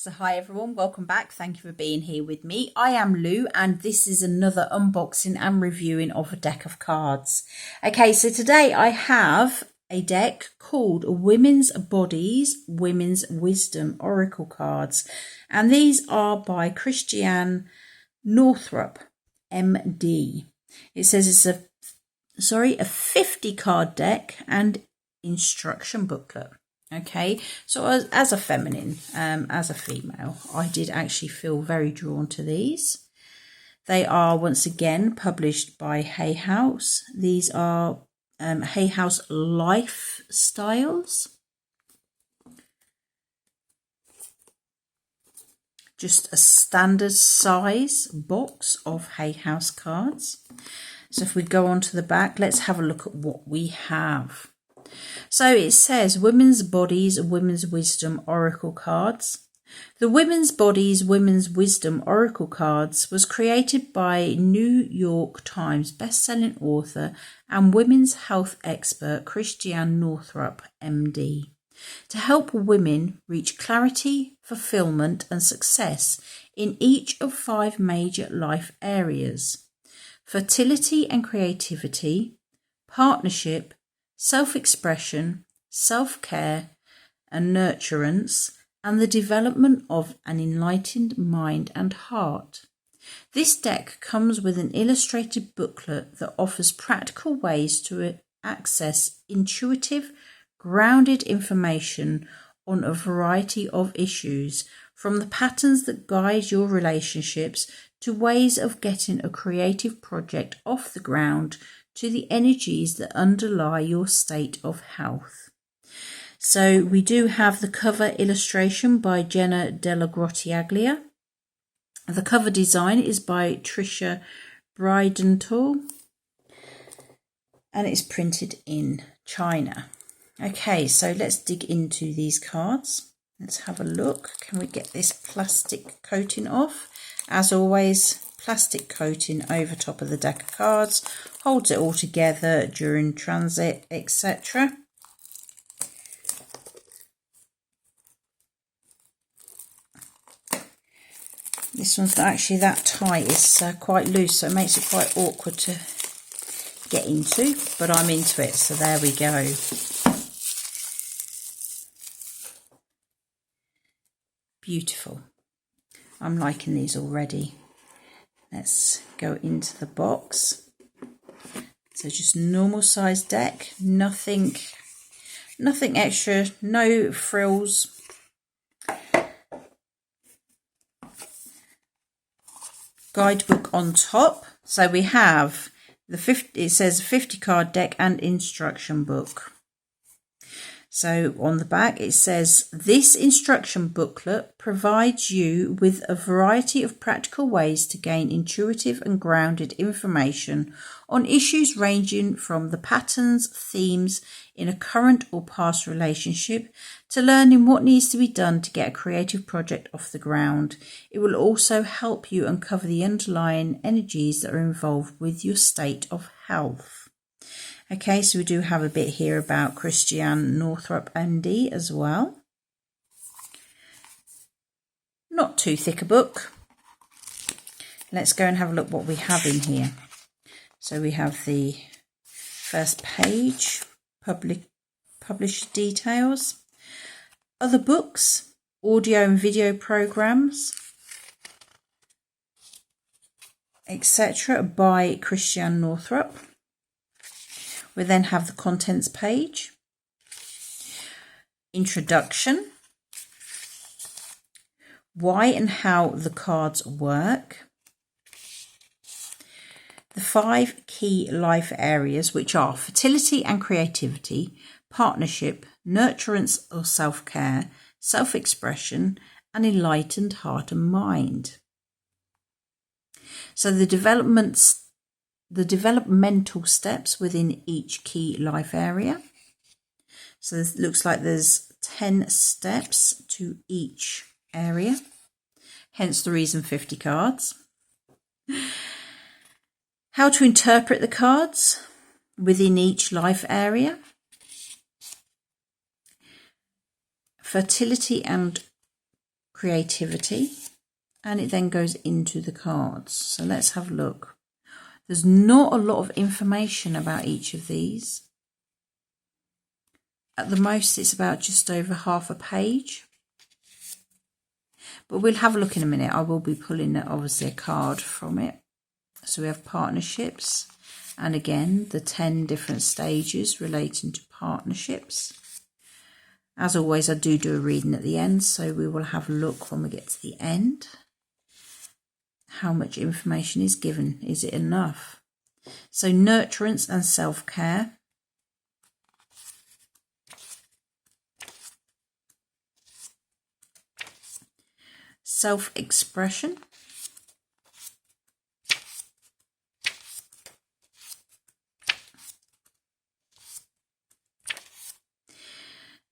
So hi everyone, welcome back. Thank you for being here with me. I am Lou and this is another unboxing and reviewing of a deck of cards. Okay, so today I have a deck called Women's Bodies, Women's Wisdom Oracle Cards. And these are by Christiane Northrup, MD. It says it's a 50 card deck and instruction booklet. Okay, so as a feminine, as a female, I did actually feel very drawn to these. They are once again published by Hay House. These are Hay House Lifestyles. Just a standard size box of Hay House cards. So if we go on to the back, let's have a look at what we have. So it says Women's Bodies, Women's Wisdom Oracle Cards. The Women's Bodies, Women's Wisdom Oracle Cards was created by New York Times bestselling author and women's health expert Christiane Northrup, MD, to help women reach clarity, fulfillment and success in each of 5 major life areas: fertility and creativity, partnership, self-expression, self-care and nurturance, and the development of an enlightened mind and heart. This deck comes with an illustrated booklet that offers practical ways to access intuitive, grounded information on a variety of issues, from the patterns that guide your relationships to ways of getting a creative project off the ground, to the energies that underlie your state of health. So we do have the cover illustration by Jenna Della Grottiaglia. The cover design is by Trisha Bridental and it's printed in China. Okay, so let's dig into these cards. Let's have a look. Can we get this plastic coating off? As always, plastic coating over top of the deck of cards holds it all together during transit, etc. This one's not actually that tight, it's quite loose, so it makes it quite awkward to get into, but I'm into it, so there we go. Beautiful. I'm liking these already. Let's go into the box. So just normal size deck, nothing extra, no frills. Guidebook on top. So we have it says 50 card deck and instruction book. So on the back it says, this instruction booklet provides you with a variety of practical ways to gain intuitive and grounded information on issues ranging from the patterns, themes in a current or past relationship to learning what needs to be done to get a creative project off the ground. It will also help you uncover the underlying energies that are involved with your state of health. Okay, so we do have a bit here about Christiane Northrup MD as well. Not too thick a book. Let's go and have a look what we have in here. So we have the first page, published details, other books, audio and video programs, etc. by Christiane Northrup. We then have the contents page, introduction, why and how the cards work, the 5 key life areas, which are fertility and creativity, partnership, nurturance or self-care, self-expression, and enlightened heart and mind. So the developmental steps within each key life area. So this looks like there's 10 steps to each area, hence the reason 50 cards. How to interpret the cards within each life area. Fertility and creativity, and it then goes into the cards. So let's have a look. There's not a lot of information about each of these. At the most, it's about just over half a page. But we'll have a look in a minute. I will be pulling, obviously, a card from it. So we have partnerships. And again, the 10 different stages relating to partnerships. As always, I do a reading at the end. So we will have a look when we get to the end. How much information is given? Is it enough? So nurturance and self-care. Self-expression.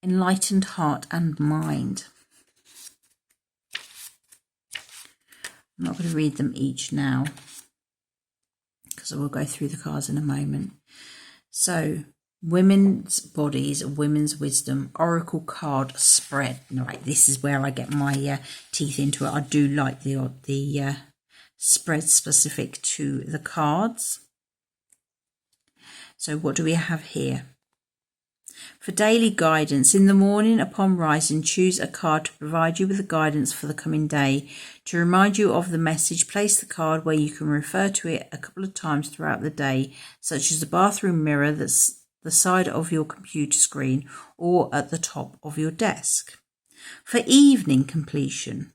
Enlightened heart and mind. I'm not going to read them each now because I will go through the cards in a moment. So, women's bodies, women's wisdom, oracle card spread. Right, this is where I get my teeth into it. I do like the spread specific to the cards. So what do we have here? For daily guidance, in the morning upon rising, choose a card to provide you with the guidance for the coming day. To remind you of the message, place the card where you can refer to it a couple of times throughout the day, such as the bathroom mirror that's the side of your computer screen or at the top of your desk. For evening completion,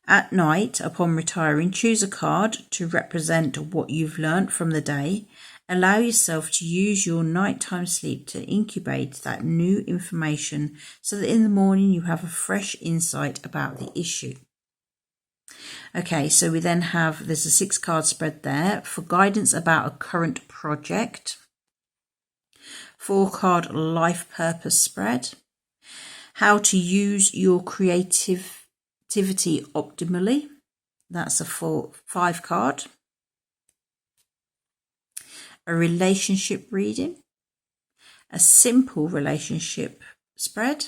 at night upon retiring, choose a card to represent what you've learnt from the day. Allow yourself to use your nighttime sleep to incubate that new information so that in the morning you have a fresh insight about the issue. Okay, so we then have, there's a 6-card spread there for guidance about a current project. 4-card life purpose spread. How to use your creativity optimally. That's a 5-card. A relationship reading, a simple relationship spread,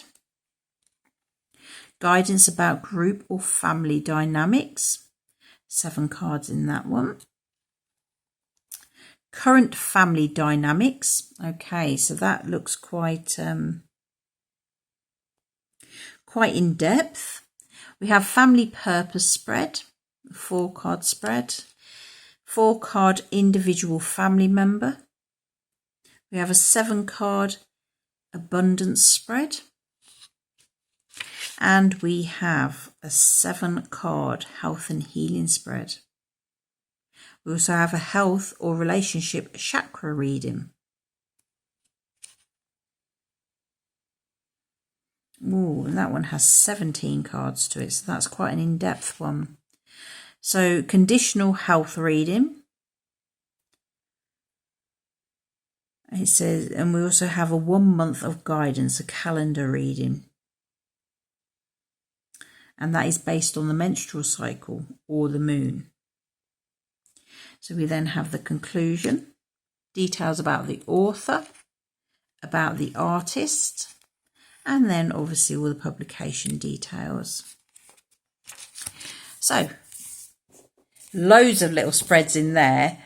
guidance about group or family dynamics, 7 cards in that one. Current family dynamics, okay, so that looks quite in depth. We have family purpose spread, 4-card spread. 4-card individual family member. We have a 7-card abundance spread. And we have a 7-card health and healing spread. We also have a health or relationship chakra reading. Ooh, and that one has 17 cards to it, so that's quite an in-depth one. So, conditional health reading. It says, and we also have a 1 month of guidance, a calendar reading. And that is based on the menstrual cycle or the moon. So we then have the conclusion, details about the author, about the artist, and then obviously all the publication details. So, loads of little spreads in there.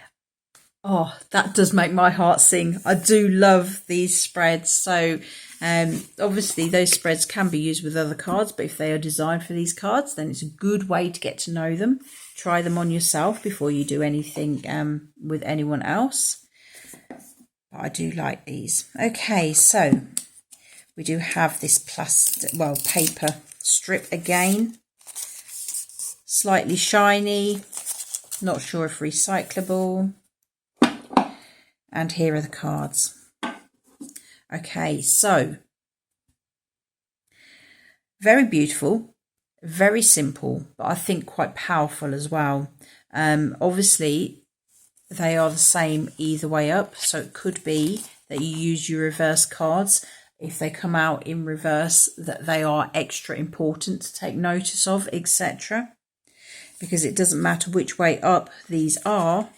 Oh, that does make my heart sing. I do love these spreads. So obviously those spreads can be used with other cards, but if they are designed for these cards, then it's a good way to get to know them. Try them on yourself before you do anything with anyone else. But I do like these. Okay, so we do have this paper strip again. Slightly shiny. Not sure if recyclable. And here are the cards. Okay, so very beautiful, very simple, but I think quite powerful as well. Obviously, they are the same either way up, so it could be that you use your reverse cards. If they come out in reverse, that they are extra important to take notice of, etc. Because it doesn't matter which way up these are,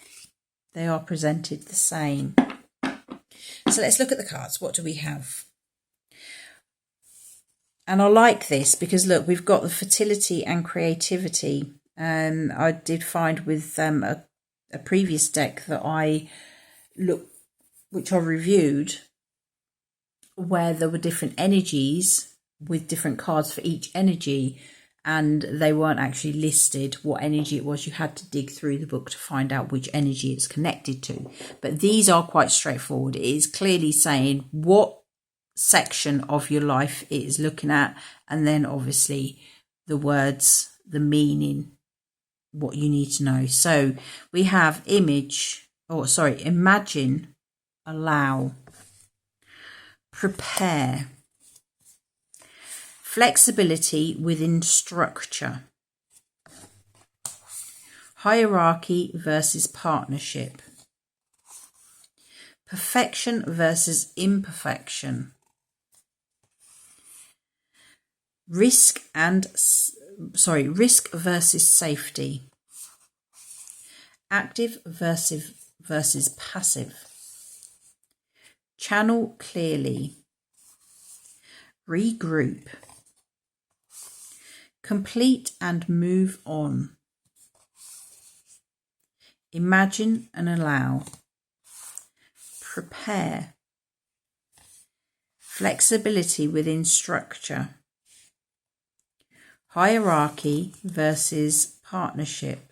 they are presented the same. So let's look at the cards. What do we have? And I like this because, look, we've got the fertility and creativity. I did find with a previous deck that which I reviewed, where there were different energies with different cards for each energy, and they weren't actually listed what energy it was. You had to dig through the book to find out which energy it's connected to. But these are quite straightforward. It is clearly saying what section of your life it is looking at, and then obviously the words, the meaning, what you need to know. So we have imagine, allow, prepare, flexibility within structure, hierarchy versus partnership, perfection versus imperfection, risk versus safety, active versus passive, channel clearly, regroup, complete and move on, imagine and allow, prepare, flexibility within structure, hierarchy versus partnership,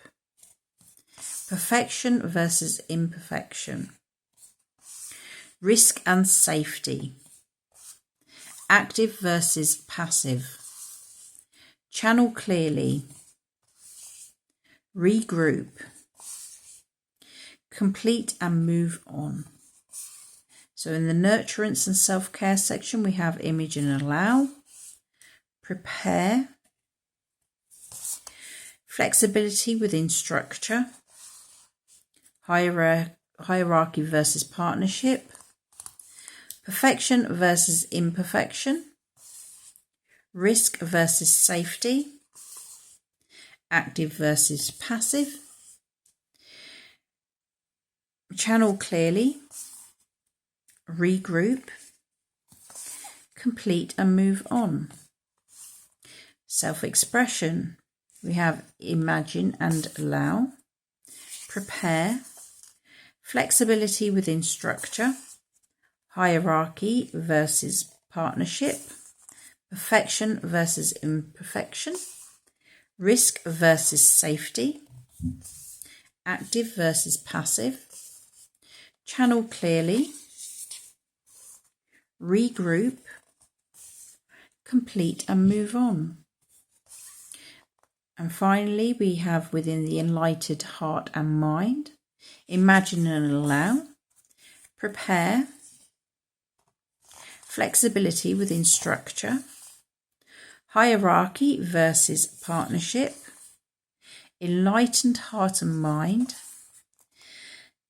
perfection versus imperfection, risk and safety, active versus passive, channel clearly, regroup, complete and move on. So in the nurturance and self-care section, we have image and allow, prepare, flexibility within structure, hierarchy versus partnership, perfection versus imperfection, risk versus safety, active versus passive, channel clearly, regroup, complete and move on. Self-expression, we have imagine and allow, prepare, flexibility within structure, hierarchy versus partnership, perfection versus imperfection, risk versus safety, active versus passive, channel clearly, regroup, complete and move on. And finally, we have within the enlightened heart and mind, imagine and allow, prepare, flexibility within structure, hierarchy versus partnership, enlightened heart and mind,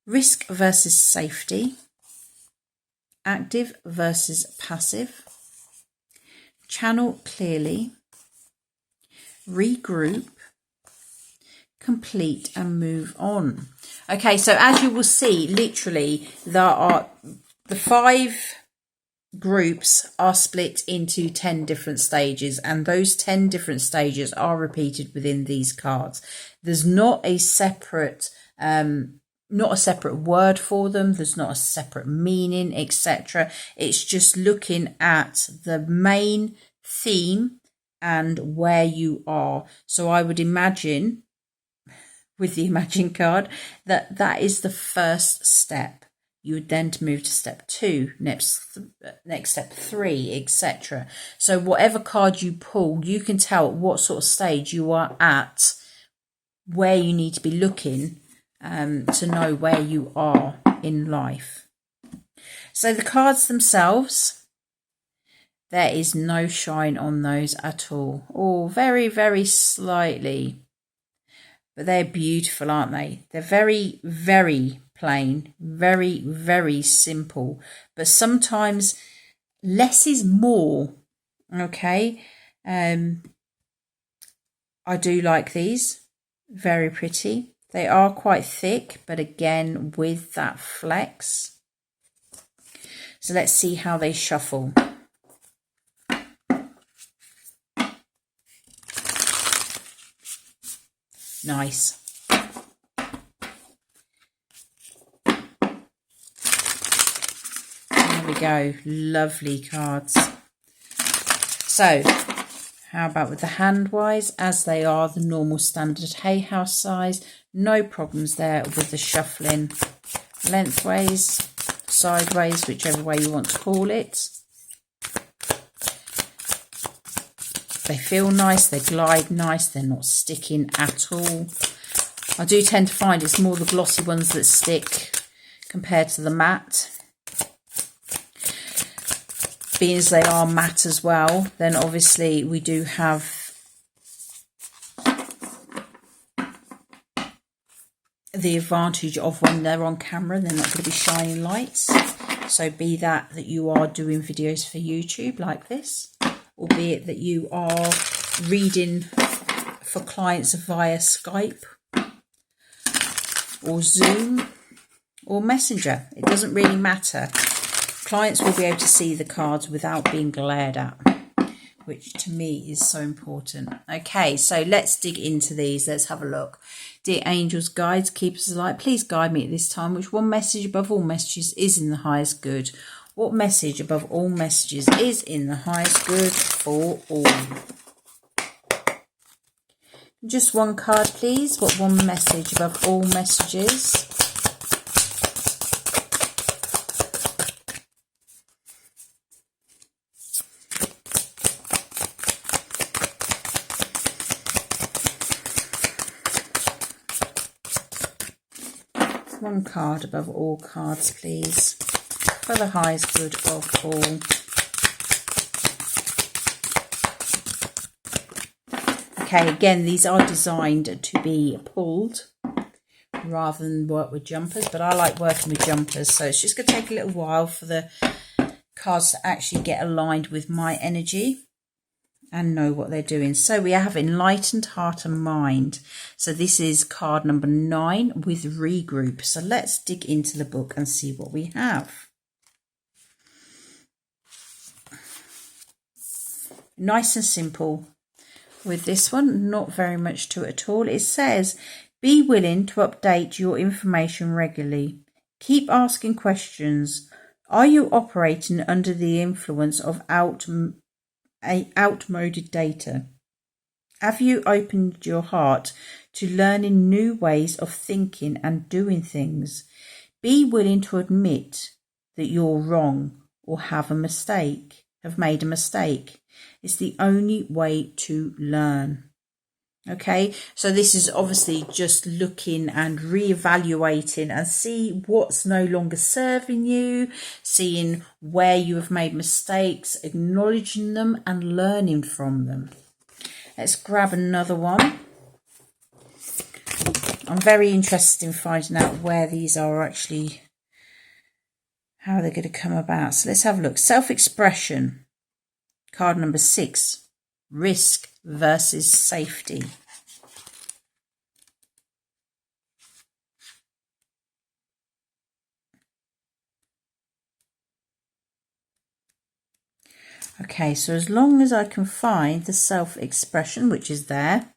risk versus safety, active versus passive, channel clearly, regroup, complete and move on. Okay, so as you will see, literally there are the 5 groups are split into 10 different stages, and those 10 different stages are repeated within these cards. There's not a separate word for them, there's not a separate meaning, etc. It's just looking at the main theme and where you are. So I would imagine with the Imagine card that is the first step. You would then move to step 2, next step 3, etc. So whatever card you pull, you can tell what sort of stage you are at, where you need to be looking to know where you are in life. So the cards themselves, there is no shine on those at all. Oh, very, very slightly. But they're beautiful, aren't they? They're very, very plain, very, very simple. But sometimes less is more, okay? I do like these. Very pretty. They are quite thick, but again, with that flex. So let's see how they shuffle. Nice. There we go. Lovely cards. So, how about with the hand-wise? As they are the normal standard Hay House size. No problems there with the shuffling lengthways, sideways, whichever way you want to call it. They feel nice, they glide nice, they're not sticking at all. I do tend to find it's more the glossy ones that stick compared to the matte. Being as they are matte as well, then obviously we do have the advantage of when they're on camera, they're not going to be shining lights. So be that you are doing videos for YouTube like this, albeit that you are reading for clients via Skype or Zoom or Messenger. It doesn't really matter. Clients will be able to see the cards without being glared at, which to me is so important. Okay, so let's dig into these. Let's have a look. Dear angels, guides, keepers of light, please guide me at this time. Which one message above all messages is in the highest good? What message above all messages is in the highest good for all? Just one card, please. What one message above all messages? One card above all cards, please, for the highest good of all. Okay, again, these are designed to be pulled rather than work with jumpers, but I like working with jumpers, so it's just going to take a little while for the cards to actually get aligned with my energy and know what they're doing. So we have enlightened heart and mind. So this is card number 9 with regroup. So let's dig into the book and see what we have. Nice and simple with this one, not very much to it at all. It says, be willing to update your information regularly. Keep asking questions. Are you operating under the influence of outmoded data? Have you opened your heart to learning new ways of thinking and doing things? Be willing to admit that you're wrong or have made a mistake. It's the only way to learn. Okay, so this is obviously just looking and reevaluating and see what's no longer serving you, seeing where you have made mistakes, acknowledging them and learning from them. Let's grab another one. I'm very interested in finding out where these are actually, how they're going to come about. So let's have a look. Self-expression, card number 6, risk versus safety. Okay, so as long as I can find the self-expression, which is there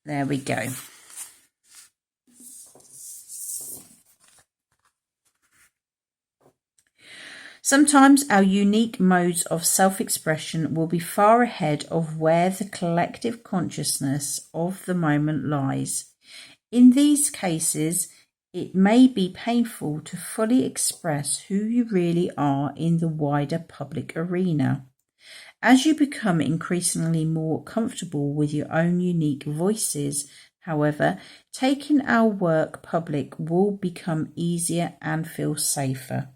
we go. Sometimes our unique modes of self-expression will be far ahead of where the collective consciousness of the moment lies. In these cases, it may be painful to fully express who you really are in the wider public arena. As you become increasingly more comfortable with your own unique voices, however, taking our work public will become easier and feel safer.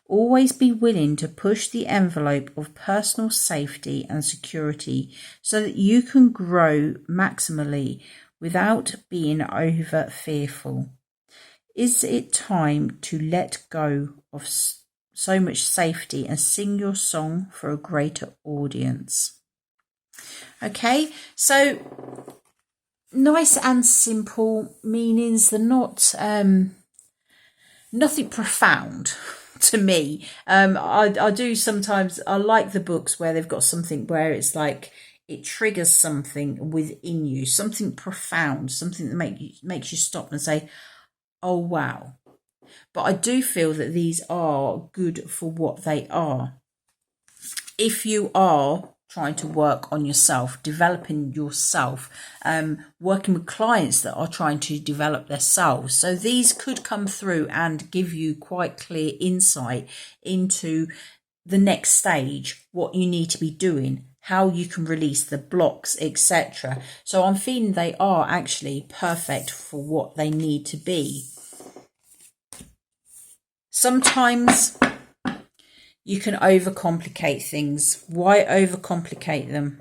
Always be willing to push the envelope of personal safety and security so that you can grow maximally without being over fearful. Is it time to let go of so much safety and sing your song for a greater audience? Okay, so nice and simple meanings. They're not nothing profound to me. I do sometimes, I like the books where they've got something where it's like it triggers something within you, something profound, something that makes you stop and say, oh, wow. But I do feel that these are good for what they are. If you are trying to work on yourself, developing yourself, working with clients that are trying to develop themselves. So these could come through and give you quite clear insight into the next stage, what you need to be doing, how you can release the blocks, etc. So I'm feeling they are actually perfect for what they need to be. Sometimes you can overcomplicate things. Why overcomplicate them?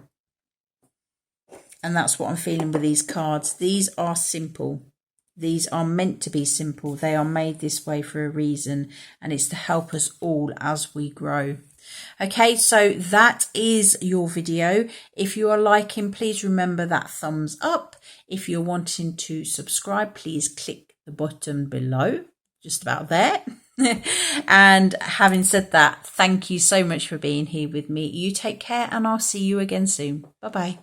And that's what I'm feeling with these cards. These are simple. These are meant to be simple. They are made this way for a reason, and it's to help us all as we grow. Okay, so that is your video. If you are liking, please remember that thumbs up. If you're wanting to subscribe, please click the button below, just about there. And having said that, thank you so much for being here with me. You take care, and I'll see you again soon. Bye-bye.